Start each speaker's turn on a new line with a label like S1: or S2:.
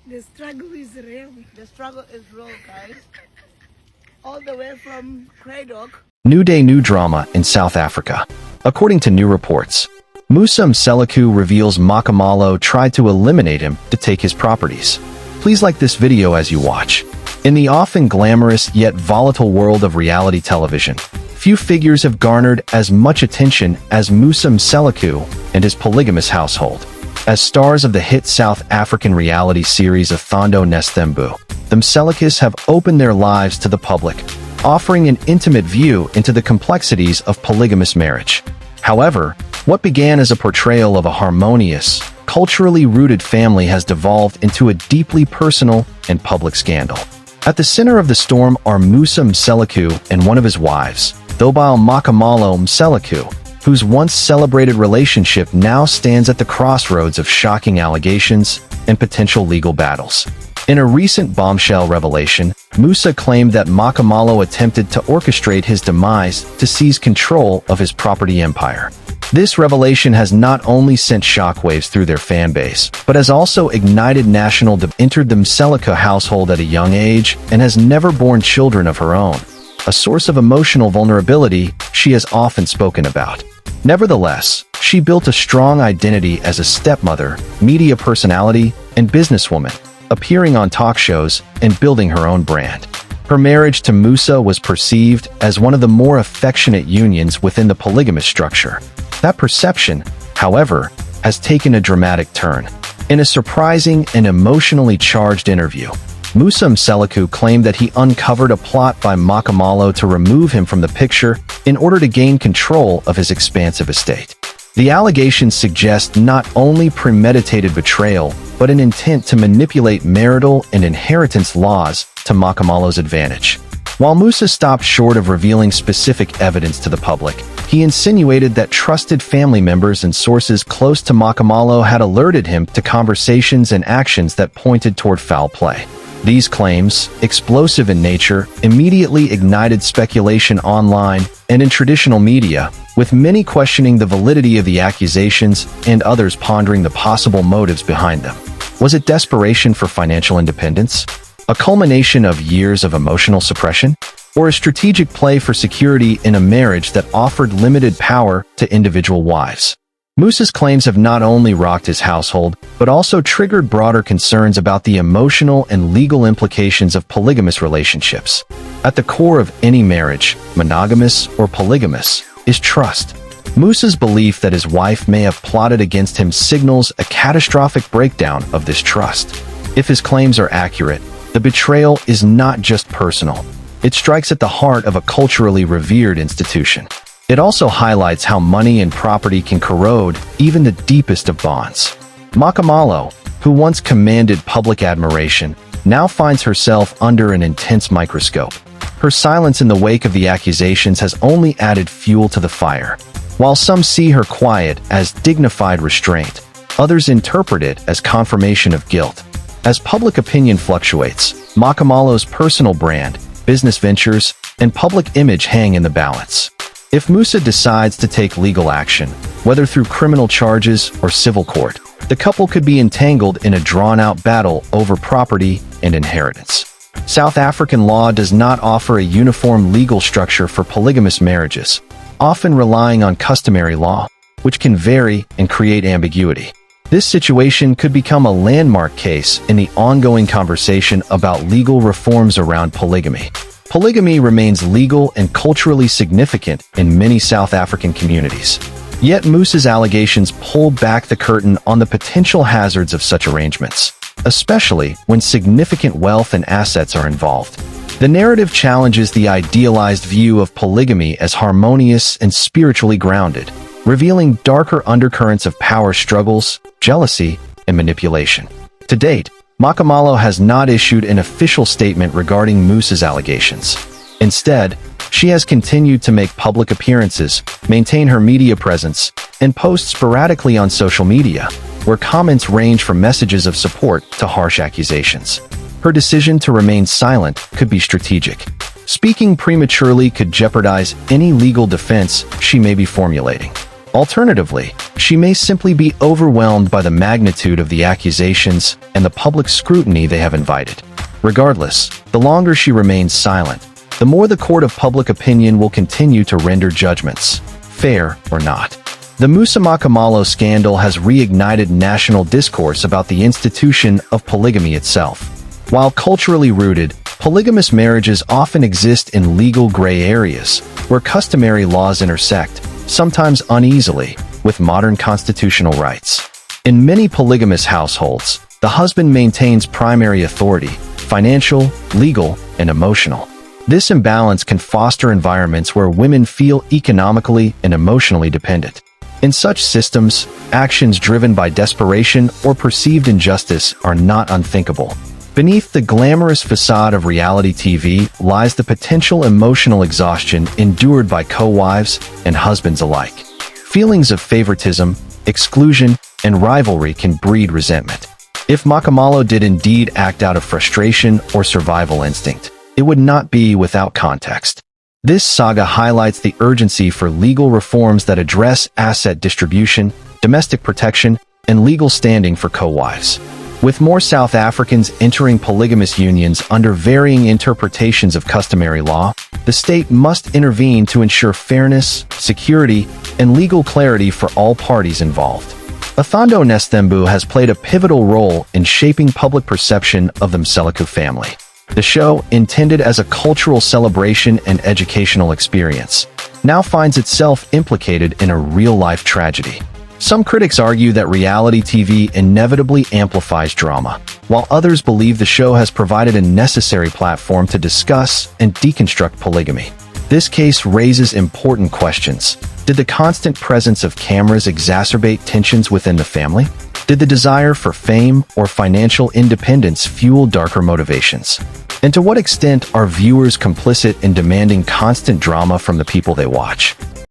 S1: The struggle is real.
S2: The struggle is real, guys. All the way from Craddock.
S3: New day, new drama in South Africa. According to new reports, Musa Mseleku reveals Makhumalo tried to eliminate him to take his properties. Please like this video as you watch. In the often glamorous yet volatile world of reality television, few figures have garnered as much attention as Musa Mseleku and his polygamous household. As stars of the hit South African reality series Thondo Nesthembu, the Mselekus have opened their lives to the public, offering an intimate view into the complexities of polygamous marriage. However, what began as a portrayal of a harmonious, culturally rooted family has devolved into a deeply personal and public scandal. At the center of the storm are Musa Mseleku and one of his wives, Thobile Makhumalo Mseleku, whose once celebrated relationship now stands at the crossroads of shocking allegations and potential legal battles. In a recent bombshell revelation, Musa claimed that Makhumalo attempted to orchestrate his demise to seize control of his property empire. This revelation has not only sent shockwaves through their fan base, but has also ignited national debate. Entered the Mseleku household at a young age and has never borne children of her own, a source of emotional vulnerability she has often spoken about. Nevertheless, she built a strong identity as a stepmother, media personality, and businesswoman, appearing on talk shows and building her own brand. Her marriage to Musa was perceived as one of the more affectionate unions within the polygamous structure. That perception, however, has taken a dramatic turn. In a surprising and emotionally charged interview, Musa Mseleku claimed that he uncovered a plot by Makhumalo to remove him from the picture in order to gain control of his expansive estate. The allegations suggest not only premeditated betrayal, but an intent to manipulate marital and inheritance laws to Makhumalo's advantage. While Musa stopped short of revealing specific evidence to the public, he insinuated that trusted family members and sources close to Makhumalo had alerted him to conversations and actions that pointed toward foul play. These claims, explosive in nature, immediately ignited speculation online and in traditional media, with many questioning the validity of the accusations and others pondering the possible motives behind them. Was it desperation for financial independence? A culmination of years of emotional suppression? Or a strategic play for security in a marriage that offered limited power to individual wives? Musa's claims have not only rocked his household, but also triggered broader concerns about the emotional and legal implications of polygamous relationships. At the core of any marriage, monogamous or polygamous, is trust. Musa's belief that his wife may have plotted against him signals a catastrophic breakdown of this trust. If his claims are accurate, the betrayal is not just personal. It strikes at the heart of a culturally revered institution. It also highlights how money and property can corrode even the deepest of bonds. Makhumalo, who once commanded public admiration, now finds herself under an intense microscope. Her silence in the wake of the accusations has only added fuel to the fire. While some see her quiet as dignified restraint, others interpret it as confirmation of guilt. As public opinion fluctuates, Makhumalo's personal brand, business ventures, and public image hang in the balance. If Musa decides to take legal action, whether through criminal charges or civil court, the couple could be entangled in a drawn-out battle over property and inheritance. South African law does not offer a uniform legal structure for polygamous marriages, often relying on customary law, which can vary and create ambiguity. This situation could become a landmark case in the ongoing conversation about legal reforms around polygamy. Polygamy remains legal and culturally significant in many South African communities. Yet Musa's allegations pull back the curtain on the potential hazards of such arrangements, especially when significant wealth and assets are involved. The narrative challenges the idealized view of polygamy as harmonious and spiritually grounded, revealing darker undercurrents of power struggles, jealousy, and manipulation. To date, Makhumalo has not issued an official statement regarding Musa's allegations. Instead, she has continued to make public appearances, maintain her media presence, and post sporadically on social media, where comments range from messages of support to harsh accusations. Her decision to remain silent could be strategic. Speaking prematurely could jeopardize any legal defense she may be formulating. Alternatively, she may simply be overwhelmed by the magnitude of the accusations and the public scrutiny they have invited. Regardless, the longer she remains silent, the more the court of public opinion will continue to render judgments, fair or not. The Musa Makhumalo scandal has reignited national discourse about the institution of polygamy itself. While culturally rooted, polygamous marriages often exist in legal gray areas, where customary laws intersect, sometimes uneasily, with modern constitutional rights. In many polygamous households, the husband maintains primary authority, financial, legal, and emotional. This imbalance can foster environments where women feel economically and emotionally dependent. In such systems, actions driven by desperation or perceived injustice are not unthinkable. Beneath the glamorous facade of reality TV lies the potential emotional exhaustion endured by co-wives and husbands alike. Feelings of favoritism, exclusion, and rivalry can breed resentment. If Makhumalo did indeed act out of frustration or survival instinct, it would not be without context. This saga highlights the urgency for legal reforms that address asset distribution, domestic protection, and legal standing for co-wives. With more South Africans entering polygamous unions under varying interpretations of customary law, the state must intervene to ensure fairness, security, and legal clarity for all parties involved. Athando Nestembu has played a pivotal role in shaping public perception of the Mseleku family. The show, intended as a cultural celebration and educational experience, now finds itself implicated in a real-life tragedy. Some critics argue that reality TV inevitably amplifies drama, while others believe the show has provided a necessary platform to discuss and deconstruct polygamy. This case raises important questions. Did the constant presence of cameras exacerbate tensions within the family? Did the desire for fame or financial independence fuel darker motivations? And to what extent are viewers complicit in demanding constant drama from the people they watch?